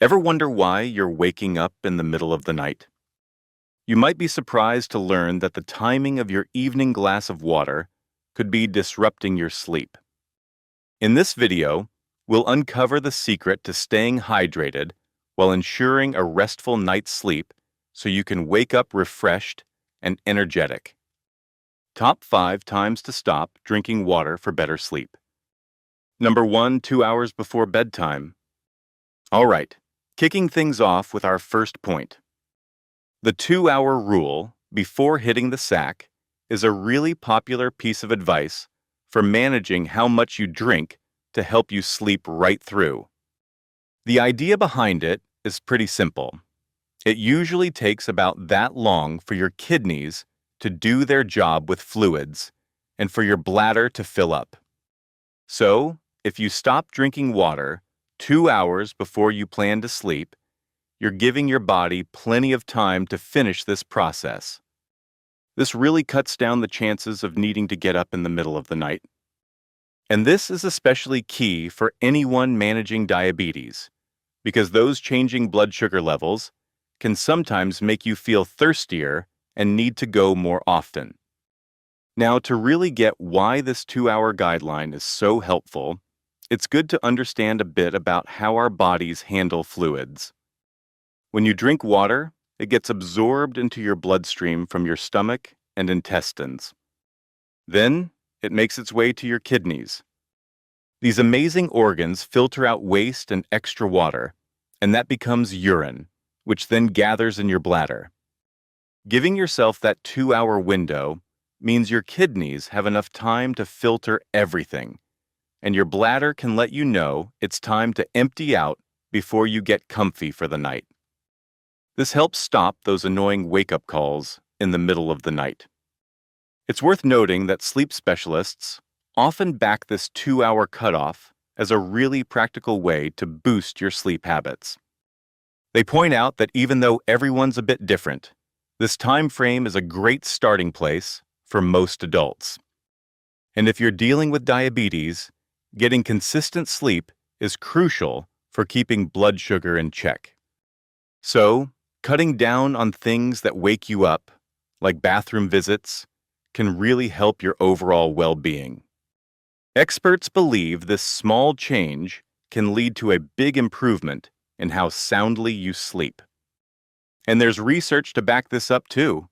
Ever wonder why you're waking up in the middle of the night? You might be surprised to learn that the timing of your evening glass of water could be disrupting your sleep. In this video, we'll uncover the secret to staying hydrated while ensuring a restful night's sleep so you can wake up refreshed and energetic. Top 5 times to stop drinking water for better sleep. Number 1, 2 hours before bedtime. All right, kicking things off with our first point. The 2-hour rule before hitting the sack is a really popular piece of advice for managing how much you drink to help you sleep right through. The idea behind it is pretty simple. It usually takes about that long for your kidneys to do their job with fluids and for your bladder to fill up. So, if you stop drinking water 2 hours before you plan to sleep, you're giving your body plenty of time to finish this process. This really cuts down the chances of needing to get up in the middle of the night. And this is especially key for anyone managing diabetes, because those changing blood sugar levels can sometimes make you feel thirstier and need to go more often. Now, to really get why this 2-hour guideline is so helpful, it's good to understand a bit about how our bodies handle fluids. When you drink water, it gets absorbed into your bloodstream from your stomach and intestines. Then, it makes its way to your kidneys. These amazing organs filter out waste and extra water, and that becomes urine, which then gathers in your bladder. Giving yourself that 2-hour window means your kidneys have enough time to filter everything, and your bladder can let you know it's time to empty out before you get comfy for the night. This helps stop those annoying wake-up calls in the middle of the night. It's worth noting that sleep specialists often back this 2-hour cutoff as a really practical way to boost your sleep habits. They point out that even though everyone's a bit different, this time frame is a great starting place for most adults. And if you're dealing with diabetes, getting consistent sleep is crucial for keeping blood sugar in check. So, cutting down on things that wake you up, like bathroom visits, can really help your overall well-being. Experts believe this small change can lead to a big improvement in how soundly you sleep. And there's research to back this up too.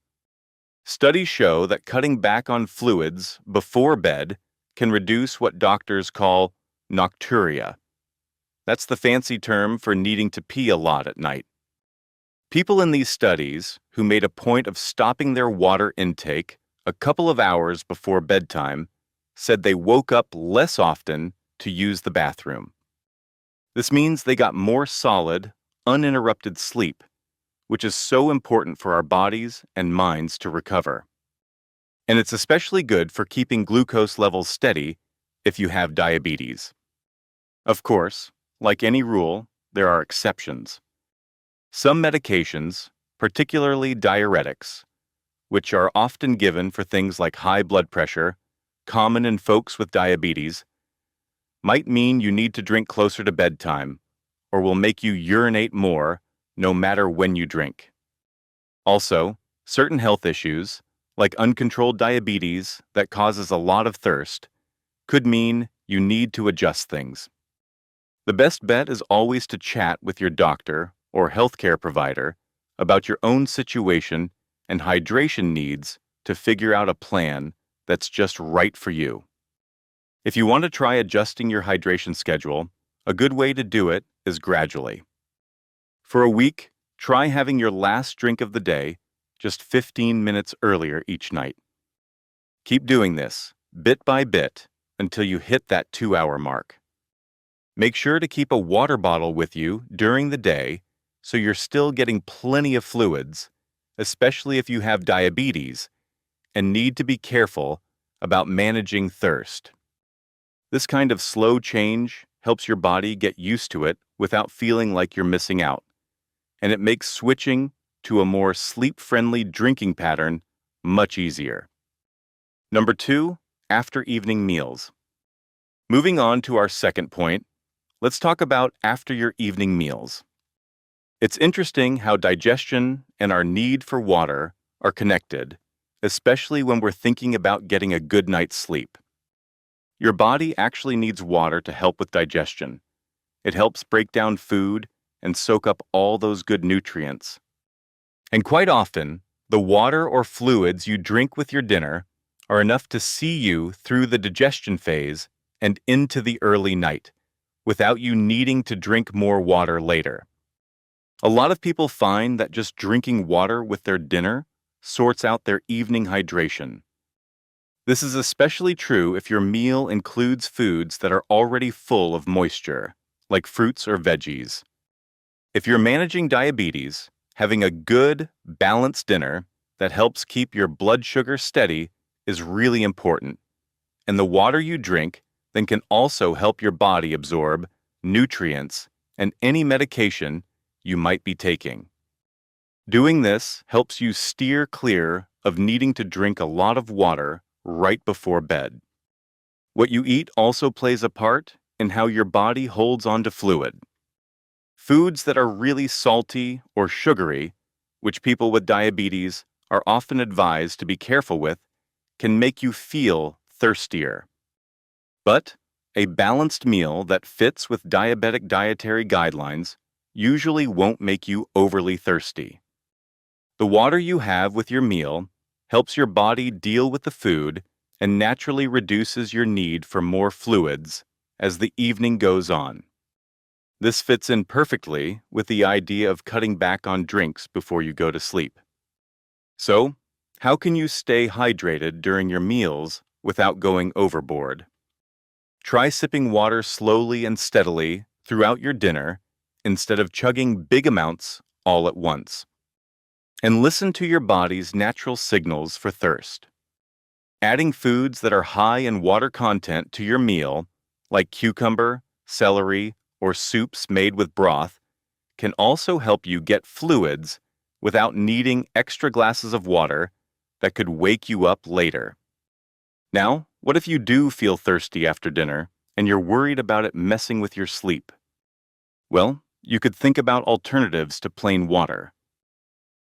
Studies show that cutting back on fluids before bed can reduce what doctors call nocturia. That's the fancy term for needing to pee a lot at night. People in these studies who made a point of stopping their water intake a couple of hours before bedtime said they woke up less often to use the bathroom. This means they got more solid, uninterrupted sleep, which is so important for our bodies and minds to recover. And it's especially good for keeping glucose levels steady if you have diabetes. Of course, like any rule, there are exceptions. Some medications, particularly diuretics, which are often given for things like high blood pressure, common in folks with diabetes, might mean you need to drink closer to bedtime, or will make you urinate more no matter when you drink. Also, certain health issues, like uncontrolled diabetes that causes a lot of thirst, could mean you need to adjust things. The best bet is always to chat with your doctor or healthcare provider about your own situation and hydration needs to figure out a plan that's just right for you. If you want to try adjusting your hydration schedule, a good way to do it is gradually. For a week, try having your last drink of the day just 15 minutes earlier each night. Keep doing this, bit by bit, until you hit that 2-hour mark. Make sure to keep a water bottle with you during the day so you're still getting plenty of fluids, especially if you have diabetes, and need to be careful about managing thirst. This kind of slow change helps your body get used to it without feeling like you're missing out, and it makes switching to a more sleep-friendly drinking pattern much easier. Number 2, after evening meals. Moving on to our second point, let's talk about after your evening meals. It's interesting how digestion and our need for water are connected, especially when we're thinking about getting a good night's sleep. Your body actually needs water to help with digestion. It helps break down food and soak up all those good nutrients. And quite often, the water or fluids you drink with your dinner are enough to see you through the digestion phase and into the early night, without you needing to drink more water later. A lot of people find that just drinking water with their dinner sorts out their evening hydration. This is especially true if your meal includes foods that are already full of moisture, like fruits or veggies. If you're managing diabetes, having a good, balanced dinner that helps keep your blood sugar steady is really important. And the water you drink then can also help your body absorb nutrients and any medication you might be taking. Doing this helps you steer clear of needing to drink a lot of water right before bed. What you eat also plays a part in how your body holds on to fluid. Foods that are really salty or sugary, which people with diabetes are often advised to be careful with, can make you feel thirstier. But a balanced meal that fits with diabetic dietary guidelines usually won't make you overly thirsty. The water you have with your meal helps your body deal with the food and naturally reduces your need for more fluids as the evening goes on. This fits in perfectly with the idea of cutting back on drinks before you go to sleep. So, how can you stay hydrated during your meals without going overboard? Try sipping water slowly and steadily throughout your dinner instead of chugging big amounts all at once. And listen to your body's natural signals for thirst. Adding foods that are high in water content to your meal, like cucumber, celery, or soups made with broth, can also help you get fluids without needing extra glasses of water that could wake you up later. Now, what if you do feel thirsty after dinner and you're worried about it messing with your sleep? Well, you could think about alternatives to plain water.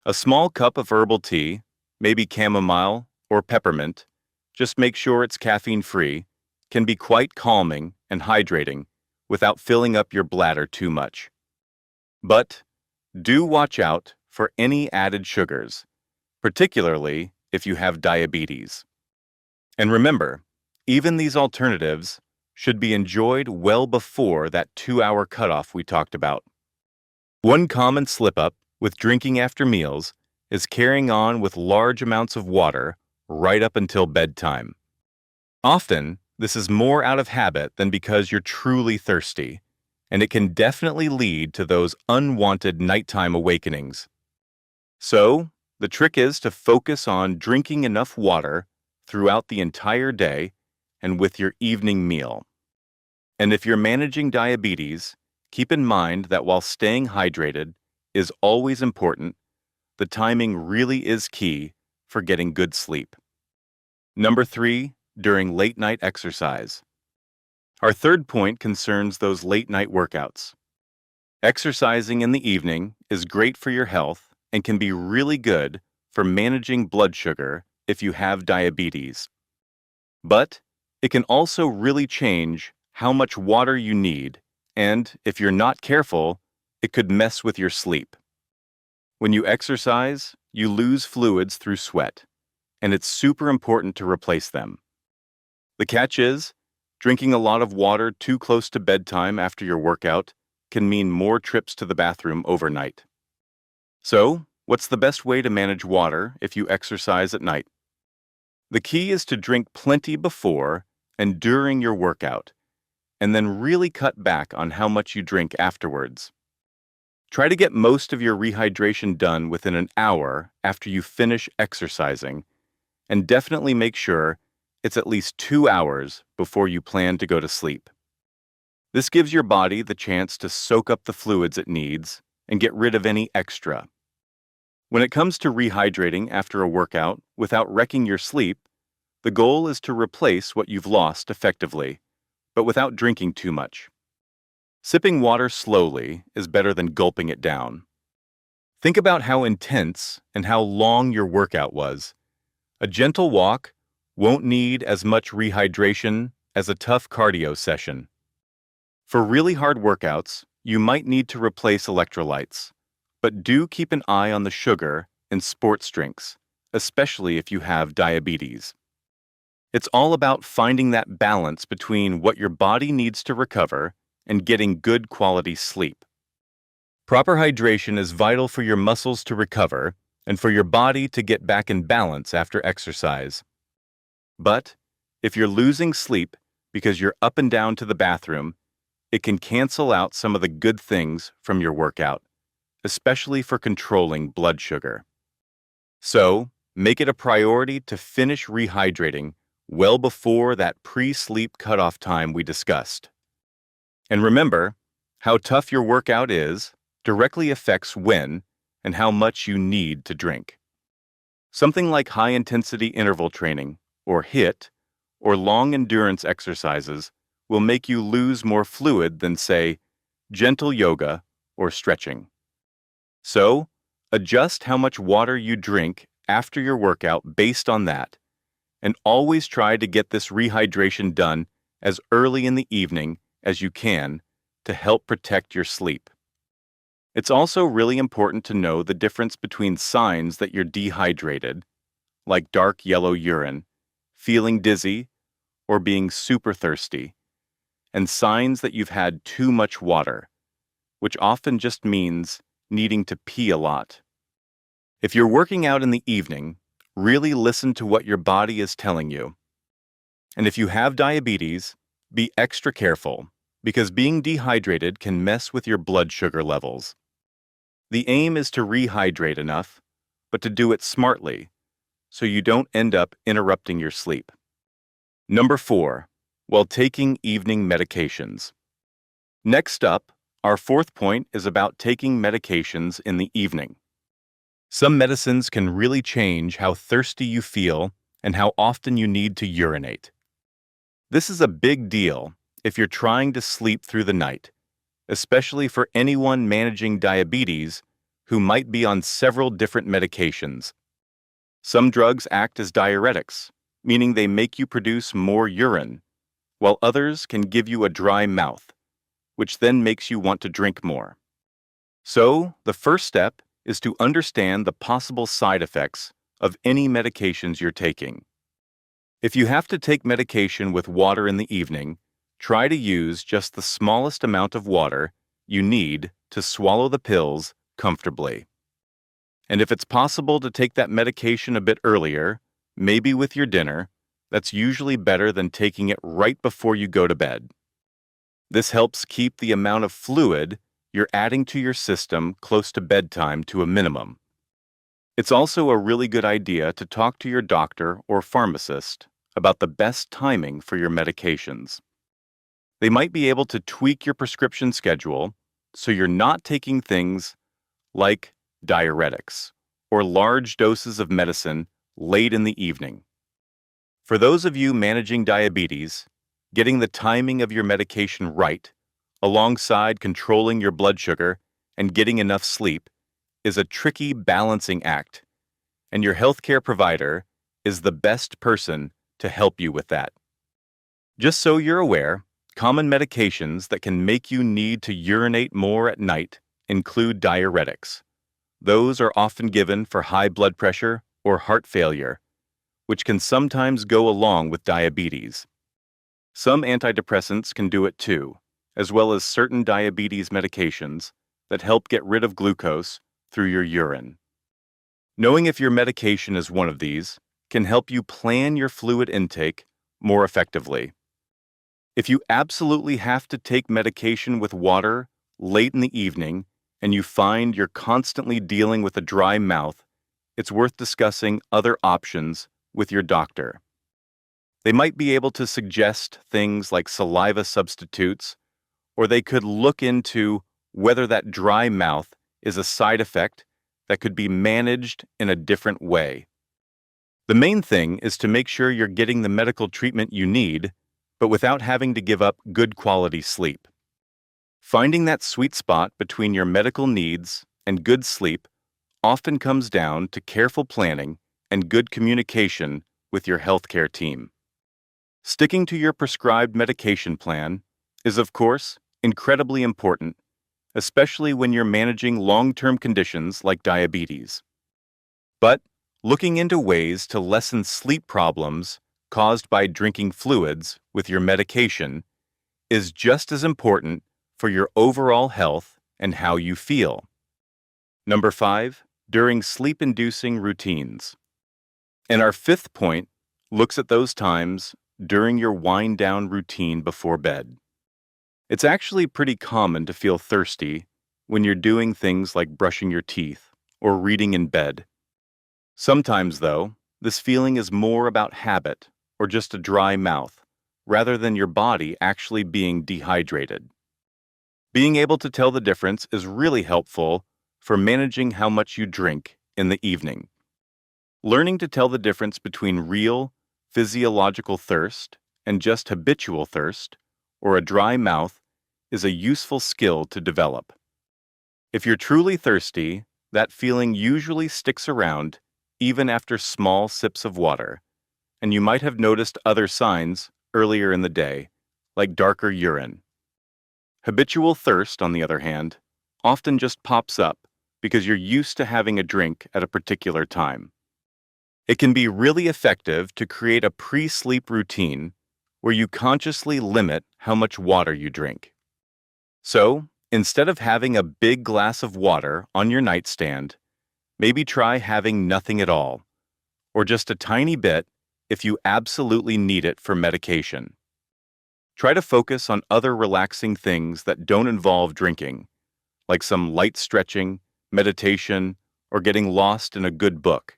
A small cup of herbal tea, maybe chamomile or peppermint, just make sure it's caffeine-free, can be quite calming and hydrating without filling up your bladder too much. But do watch out for any added sugars, particularly if you have diabetes. And remember, even these alternatives should be enjoyed well before that 2-hour cutoff we talked about. One common slip-up with drinking after meals is carrying on with large amounts of water right up until bedtime. Often, this is more out of habit than because you're truly thirsty, and it can definitely lead to those unwanted nighttime awakenings. So, the trick is to focus on drinking enough water throughout the entire day and with your evening meal. And if you're managing diabetes, keep in mind that while staying hydrated is always important, the timing really is key for getting good sleep. Number 3, during late-night exercise. Our third point concerns those late-night workouts. Exercising in the evening is great for your health and can be really good for managing blood sugar if you have diabetes. But it can also really change how much water you need, and if you're not careful, it could mess with your sleep. When you exercise, you lose fluids through sweat, and it's super important to replace them. The catch is, drinking a lot of water too close to bedtime after your workout can mean more trips to the bathroom overnight. So, what's the best way to manage water if you exercise at night? The key is to drink plenty before and during your workout, and then really cut back on how much you drink afterwards. Try to get most of your rehydration done within an hour after you finish exercising, and definitely make sure it's at least 2 hours before you plan to go to sleep. This gives your body the chance to soak up the fluids it needs and get rid of any extra. When it comes to rehydrating after a workout without wrecking your sleep, the goal is to replace what you've lost effectively, but without drinking too much. Sipping water slowly is better than gulping it down. Think about how intense and how long your workout was. A gentle walk won't need as much rehydration as a tough cardio session. For really hard workouts, you might need to replace electrolytes, but do keep an eye on the sugar in sports drinks, especially if you have diabetes. It's all about finding that balance between what your body needs to recover and getting good quality sleep. Proper hydration is vital for your muscles to recover and for your body to get back in balance after exercise. But if you're losing sleep because you're up and down to the bathroom, it can cancel out some of the good things from your workout, especially for controlling blood sugar. So, make it a priority to finish rehydrating well before that pre-sleep cutoff time we discussed. And remember, how tough your workout is directly affects when and how much you need to drink. Something like high-intensity interval training, or HIIT, or long endurance exercises will make you lose more fluid than, say, gentle yoga or stretching. So, adjust how much water you drink after your workout based on that, and always try to get this rehydration done as early in the evening as you can to help protect your sleep. It's also really important to know the difference between signs that you're dehydrated, like dark yellow urine, feeling dizzy, or being super thirsty, and signs that you've had too much water, which often just means needing to pee a lot. If you're working out in the evening, really listen to what your body is telling you. And if you have diabetes, be extra careful, because being dehydrated can mess with your blood sugar levels. The aim is to rehydrate enough, but to do it smartly, so you don't end up interrupting your sleep. Number 4, while taking evening medications. Next up, our fourth point is about taking medications in the evening. Some medicines can really change how thirsty you feel and how often you need to urinate. This is a big deal if you're trying to sleep through the night, especially for anyone managing diabetes who might be on several different medications. Some drugs act as diuretics, meaning they make you produce more urine, while others can give you a dry mouth, which then makes you want to drink more. So, the first step is to understand the possible side effects of any medications you're taking. If you have to take medication with water in the evening, try to use just the smallest amount of water you need to swallow the pills comfortably. And if it's possible to take that medication a bit earlier, maybe with your dinner, that's usually better than taking it right before you go to bed. This helps keep the amount of fluid you're adding to your system close to bedtime to a minimum. It's also a really good idea to talk to your doctor or pharmacist about the best timing for your medications. They might be able to tweak your prescription schedule so you're not taking things like diuretics or large doses of medicine late in the evening. For those of you managing diabetes, getting the timing of your medication right, alongside controlling your blood sugar and getting enough sleep, is a tricky balancing act, and your healthcare provider is the best person to help you with that. Just so you're aware, common medications that can make you need to urinate more at night include diuretics. Those are often given for high blood pressure or heart failure, which can sometimes go along with diabetes. Some antidepressants can do it too, as well as certain diabetes medications that help get rid of glucose through your urine. Knowing if your medication is one of these can help you plan your fluid intake more effectively. If you absolutely have to take medication with water late in the evening and you find you're constantly dealing with a dry mouth, it's worth discussing other options with your doctor. They might be able to suggest things like saliva substitutes, or they could look into whether that dry mouth is a side effect that could be managed in a different way. The main thing is to make sure you're getting the medical treatment you need, but without having to give up good quality sleep. Finding that sweet spot between your medical needs and good sleep often comes down to careful planning and good communication with your healthcare team. Sticking to your prescribed medication plan is, of course, incredibly important, especially when you're managing long-term conditions like diabetes. But looking into ways to lessen sleep problems caused by drinking fluids with your medication is just as important for your overall health and how you feel. Number 5, during sleep-inducing routines. And our fifth point looks at those times during your wind-down routine before bed. It's actually pretty common to feel thirsty when you're doing things like brushing your teeth or reading in bed. Sometimes, though, this feeling is more about habit or just a dry mouth, rather than your body actually being dehydrated. Being able to tell the difference is really helpful for managing how much you drink in the evening. Learning to tell the difference between real, physiological thirst and just habitual thirst, or a dry mouth, is a useful skill to develop. If you're truly thirsty, that feeling usually sticks around even after small sips of water, and you might have noticed other signs earlier in the day, like darker urine. Habitual thirst, on the other hand, often just pops up because you're used to having a drink at a particular time. It can be really effective to create a pre-sleep routine where you consciously limit how much water you drink. So, instead of having a big glass of water on your nightstand, maybe try having nothing at all, or just a tiny bit if you absolutely need it for medication. Try to focus on other relaxing things that don't involve drinking, like some light stretching, meditation, or getting lost in a good book.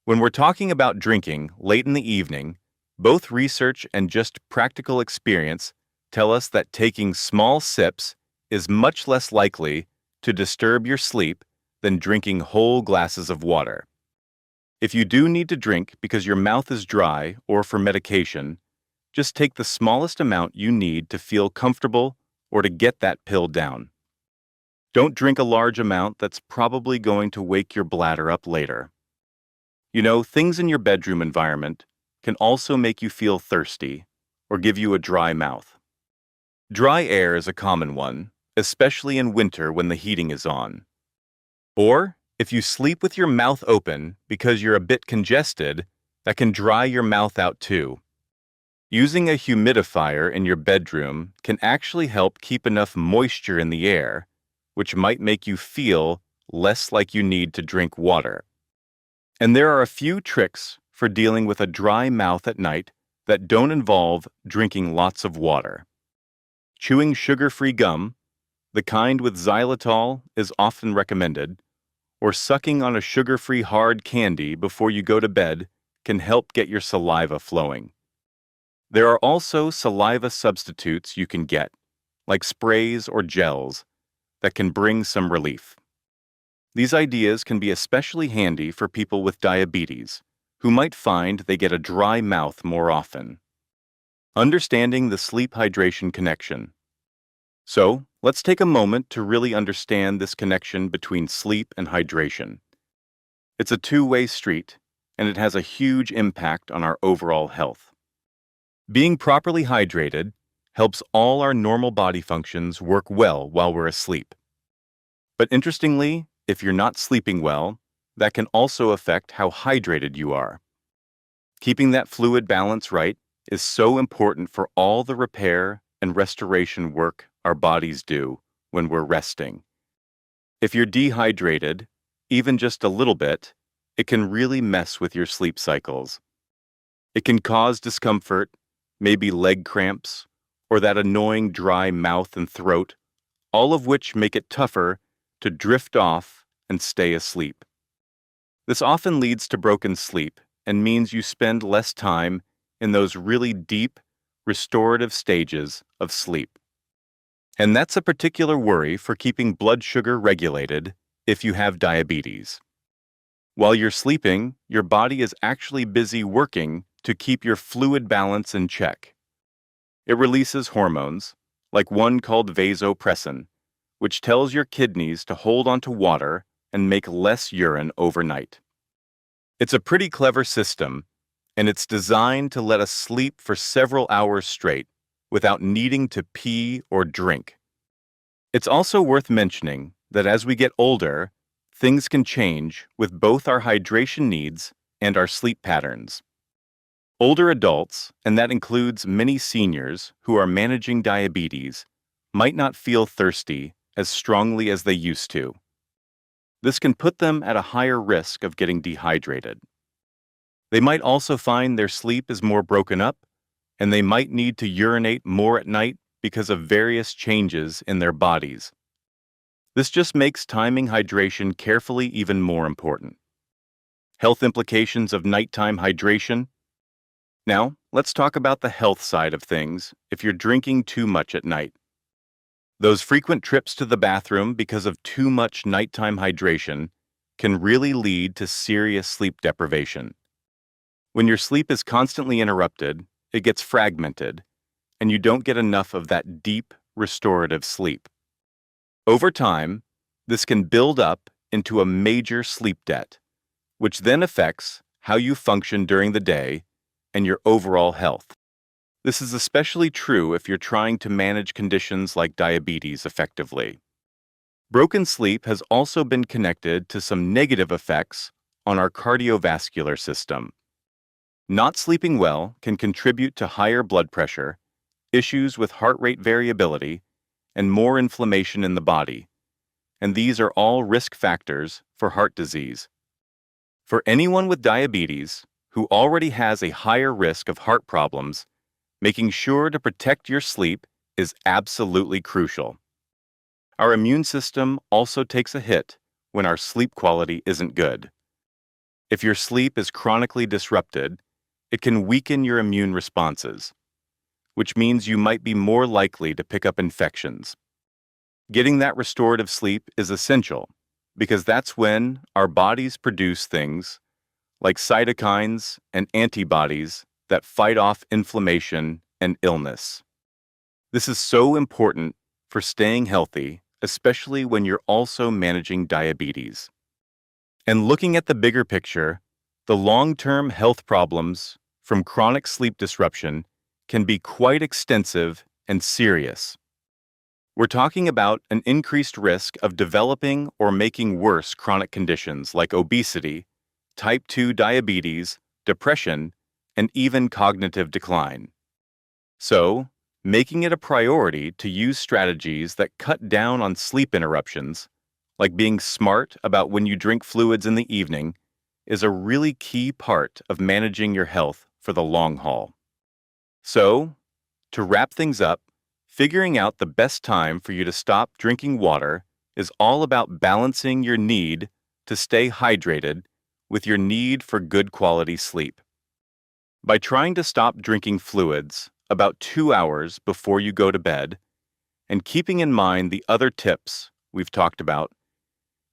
When we're talking about drinking late in the evening, both research and just practical experience tell us that taking small sips is much less likely to disturb your sleep than drinking whole glasses of water. If you do need to drink because your mouth is dry or for medication, just take the smallest amount you need to feel comfortable or to get that pill down. Don't drink a large amount that's probably going to wake your bladder up later. You know, things in your bedroom environment can also make you feel thirsty or give you a dry mouth. Dry air is a common one, especially in winter when the heating is on. Or, if you sleep with your mouth open because you're a bit congested, that can dry your mouth out too. Using a humidifier in your bedroom can actually help keep enough moisture in the air, which might make you feel less like you need to drink water. And there are a few tricks for dealing with a dry mouth at night that don't involve drinking lots of water. Chewing sugar-free gum, the kind with xylitol, is often recommended, or sucking on a sugar-free hard candy before you go to bed can help get your saliva flowing. There are also saliva substitutes you can get, like sprays or gels, that can bring some relief. These ideas can be especially handy for people with diabetes, who might find they get a dry mouth more often. Understanding the sleep-hydration connection. So, let's take a moment to really understand this connection between sleep and hydration. It's a two-way street, and it has a huge impact on our overall health. Being properly hydrated helps all our normal body functions work well while we're asleep. But interestingly, if you're not sleeping well, that can also affect how hydrated you are. Keeping that fluid balance right is so important for all the repair and restoration work our bodies do when we're resting. If you're dehydrated, even just a little bit, it can really mess with your sleep cycles. It can cause discomfort, maybe leg cramps, or that annoying dry mouth and throat, all of which make it tougher to drift off and stay asleep. This often leads to broken sleep and means you spend less time in those really deep, restorative stages of sleep. And that's a particular worry for keeping blood sugar regulated if you have diabetes. While you're sleeping, your body is actually busy working to keep your fluid balance in check. It releases hormones, like one called vasopressin, which tells your kidneys to hold onto water and make less urine overnight. It's a pretty clever system, and it's designed to let us sleep for several hours straight without needing to pee or drink. It's also worth mentioning that as we get older, things can change with both our hydration needs and our sleep patterns. Older adults, and that includes many seniors who are managing diabetes, might not feel thirsty as strongly as they used to. This can put them at a higher risk of getting dehydrated. They might also find their sleep is more broken up, and they might need to urinate more at night because of various changes in their bodies. This just makes timing hydration carefully even more important. Health implications of nighttime hydration. Now, let's talk about the health side of things if you're drinking too much at night. Those frequent trips to the bathroom because of too much nighttime hydration can really lead to serious sleep deprivation. When your sleep is constantly interrupted, it gets fragmented, and you don't get enough of that deep, restorative sleep. Over time, this can build up into a major sleep debt, which then affects how you function during the day and your overall health. This is especially true if you're trying to manage conditions like diabetes effectively. Broken sleep has also been connected to some negative effects on our cardiovascular system. Not sleeping well can contribute to higher blood pressure, issues with heart rate variability, and more inflammation in the body, and these are all risk factors for heart disease. For anyone with diabetes who already has a higher risk of heart problems, making sure to protect your sleep is absolutely crucial. Our immune system also takes a hit when our sleep quality isn't good. If your sleep is chronically disrupted, it can weaken your immune responses, which means you might be more likely to pick up infections. Getting that restorative sleep is essential because that's when our bodies produce things like cytokines and antibodies that fight off inflammation and illness. This is so important for staying healthy, especially when you're also managing diabetes. And looking at the bigger picture, the long-term health problems from chronic sleep disruption can be quite extensive and serious. We're talking about an increased risk of developing or making worse chronic conditions like obesity, type 2 diabetes, depression, and even cognitive decline. So, making it a priority to use strategies that cut down on sleep interruptions, like being smart about when you drink fluids in the evening, is a really key part of managing your health for the long haul. So, to wrap things up, figuring out the best time for you to stop drinking water is all about balancing your need to stay hydrated with your need for good quality sleep. By trying to stop drinking fluids about 2 hours before you go to bed, and keeping in mind the other tips we've talked about,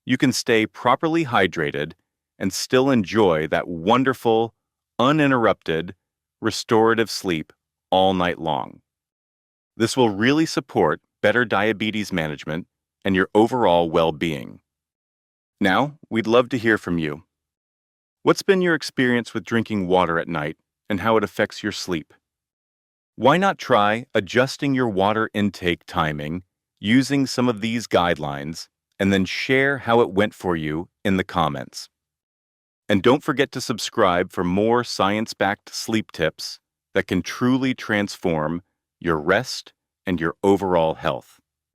you can stay properly hydrated and still enjoy that wonderful, uninterrupted, restorative sleep all night long. This will really support better diabetes management and your overall well-being. Now, we'd love to hear from you. What's been your experience with drinking water at night and how it affects your sleep? Why not try adjusting your water intake timing using some of these guidelines and then share how it went for you in the comments? And don't forget to subscribe for more science-backed sleep tips that can truly transform your rest and your overall health.